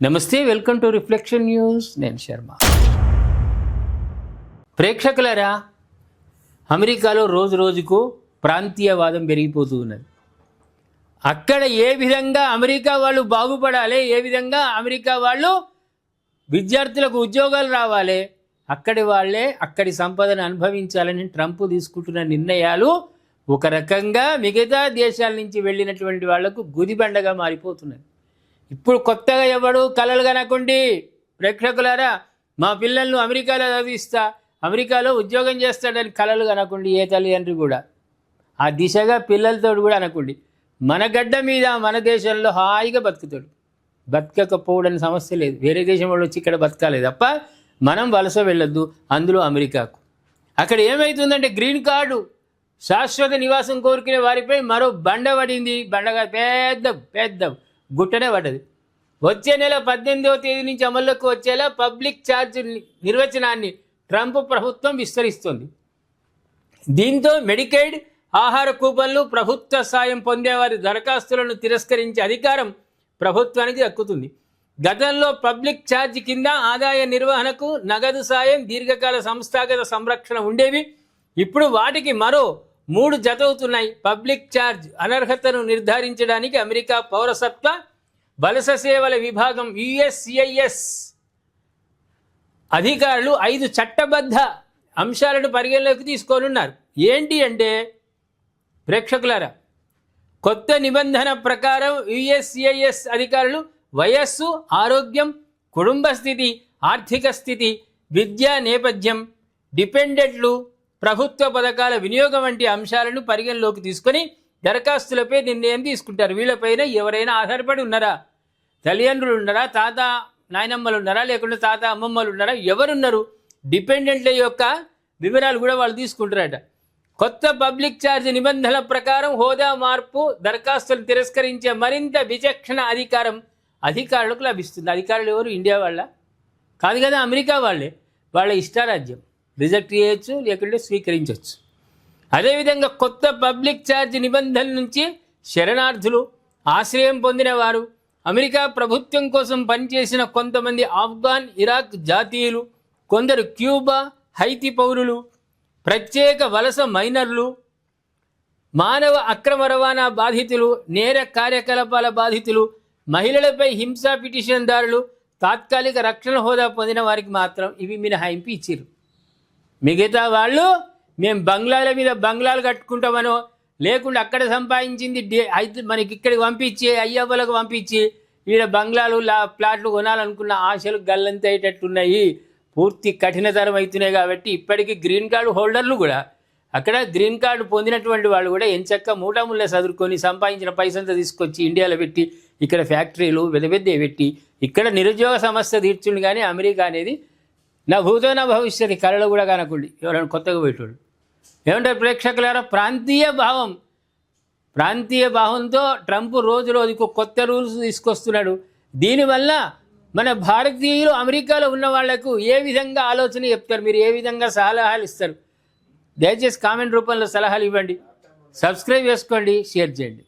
నమస్తే, welcome to reflection news. నేను శర్మ. ప్రేక్షకులారా, అమెరికాలో రోజు రోజుకు ప్రాంతీయవాదం పెరిగిపోతూ ఉన్నది. అక్కడ ఏ విధంగా అమెరికా వాళ్ళు బాగుపడాలి, ఏ విధంగా అమెరికా వాళ్ళు విద్యార్థులకు ఉద్యోగాలు రావాలి, అక్కడి వాళ్ళే అక్కడి సంపదను అనుభవించాలని ట్రంప్ తీసుకుంటున్న నిర్ణయాలు ఒక రకంగా మిగతా దేశాల నుంచి వెళ్ళినటువంటి వాళ్లకు గుదిబండగా మారిపోతున్నాయి. ఇప్పుడు కొత్తగా ఎవడు కలలు కనకండి ప్రేక్షకులారా, మా పిల్లలను అమెరికాలో చదివిస్తా, అమెరికాలో ఉద్యోగం చేస్తాడని కలలు కనకండి ఏ తల్లిదండ్రి కూడా. ఆ దిశగా పిల్లలతో కూడా అనకండి. మన గడ్డ మీద మన దేశంలో హాయిగా బతుకుతాడు, బతకకపోవడానికి సమస్య లేదు. వేరే దేశం వాళ్ళు వచ్చి ఇక్కడ బతకాలి తప్ప మనం వలస వెళ్ళొద్దు, అందులో అమెరికాకు. అక్కడ ఏమవుతుందంటే గ్రీన్ కార్డు శాశ్వత నివాసం కోరుకునే వారిపై మరో బండ పడింది. బండగా పెద్ద పెద్ద గుట్టనే పడ్డది. వచ్చే నెల 18వ తేదీ నుంచి అమల్లోకి వచ్చేలా పబ్లిక్ ఛార్జ్ నిర్వచనాన్ని ట్రంప్ ప్రభుత్వం విస్తరిస్తుంది. దీంతో మెడికైడ్, ఆహార కూపన్లు, ప్రభుత్వ సాయం పొందేవారి దరఖాస్తులను తిరస్కరించే అధికారం ప్రభుత్వానికి దక్కుతుంది. గతంలో పబ్లిక్ ఛార్జ్ కింద ఆదాయ నిర్వహణకు నగదు సాయం, దీర్ఘకాల సంస్థాగత సంరక్షణ ఉండేవి. ఇప్పుడు వాటికి మరో 3 జతవుతున్నాయి. పబ్లిక్ ఛార్జ్ అనర్హతను నిర్ధారించడానికి అమెరికా పౌరసత్వ వలస సేవల విభాగం USCIS అధికారులు 5 చట్టబద్ధ అంశాలను పరిగణలోకి తీసుకోనున్నారు. ఏంటి అంటే ప్రేక్షకులారా, కొత్త నిబంధన ప్రకారం USCIS అధికారులు వయస్సు, ఆరోగ్యం, కుటుంబ స్థితి, ఆర్థిక స్థితి, విద్యా నేపథ్యం, డిపెండెంట్లు, ప్రభుత్వ పథకాల వినియోగం వంటి అంశాలను పరిగణలోకి తీసుకొని దరఖాస్తులపై నిర్ణయం తీసుకుంటారు. వీళ్ళపైన ఎవరైనా ఆధారపడి ఉన్నారా, తల్లిదండ్రులు ఉన్నారా, తాత నాయనమ్మలు ఉన్నారా, లేకుంటే తాత అమ్మమ్మలు ఉన్నారా, ఎవరున్నారు, డిపెండెంట్ల యొక్క వివరాలు కూడా వాళ్ళు తీసుకుంటారట. కొత్త పబ్లిక్ ఛార్జ్ నిబంధనల ప్రకారం హోదా మార్పు, దరఖాస్తులు తిరస్కరించే మరింత విచక్షణ అధికారం అధికారులకు లభిస్తుంది. అధికారులు ఎవరు? ఇండియా వాళ్ళ కాదు కదా, అమెరికా వాళ్ళే. వాళ్ళ ఇష్టారాజ్యం, రిజెక్ట్ చేయొచ్చు, లేకుంటే స్వీకరించవచ్చు. అదేవిధంగా కొత్త పబ్లిక్ ఛార్జ్ నిబంధనల నుంచి శరణార్థులు, ఆశ్రయం పొందిన వారు, అమెరికా ప్రభుత్వం కోసం పనిచేసిన కొంతమంది ఆఫ్ఘాన్, ఇరాక్ జాతీయులు, కొందరు క్యూబా, హైతి పౌరులు, ప్రత్యేక వలస మైనర్లు, మానవ అక్రమ రవాణా బాధితులు, నేర కార్యకలాపాల బాధితులు, మహిళలపై హింసా పిటిషన్దారులు, తాత్కాలిక రక్షణ హోదా పొందిన వారికి మాత్రం ఇవి మినహాయింపు ఇచ్చారు. మిగతా వాళ్ళు మేము బంగ్లాల మీద బంగ్లాలు కట్టుకుంటామనో, లేకుండా అక్కడ సంపాదించింది అయితే మనకి ఇక్కడికి పంపించి అయ్యవ్వలకు పంపించి ఈడ బంగ్లాలు ప్లాట్లు కొనాలనుకున్న ఆశలు గల్లంతయ్యేటట్టున్నాయి. పూర్తి కఠినతరం అవుతున్నాయి. కాబట్టి ఇప్పటికీ గ్రీన్ కార్డు హోల్డర్లు కూడా, అక్కడ గ్రీన్ కార్డు పొందినటువంటి వాళ్ళు కూడా ఎంచక్క మూటముళ్ళ చదువుకొని సంపాదించిన పైసంతా తీసుకొచ్చి ఇండియాలో పెట్టి ఇక్కడ ఫ్యాక్టరీలు పెద్ద పెట్టి ఇక్కడ నిరుద్యోగ సమస్య తీర్చుండి. కానీ అమెరికా అనేది నా భూతో నా భవిష్యత్తు కళలో కూడా కనకండి ఎవరైనా కొత్తగా పెట్టాడు. ఏమంటారు ప్రేక్షకులారా? ప్రాంతీయ భావంతో ట్రంప్ రోజు రోజుకు కొత్త రూల్స్ తీసుకొస్తున్నాడు. దీనివల్ల మన భారతీయులు అమెరికాలో ఉన్న వాళ్లకు ఏ విధంగా ఆలోచన చెప్తారు, మీరు ఏ విధంగా సలహాలు ఇస్తారు? దయచేసి కామెంట్ రూపంలో సలహాలు ఇవ్వండి. సబ్స్క్రైబ్ చేసుకోండి, షేర్ చేయండి.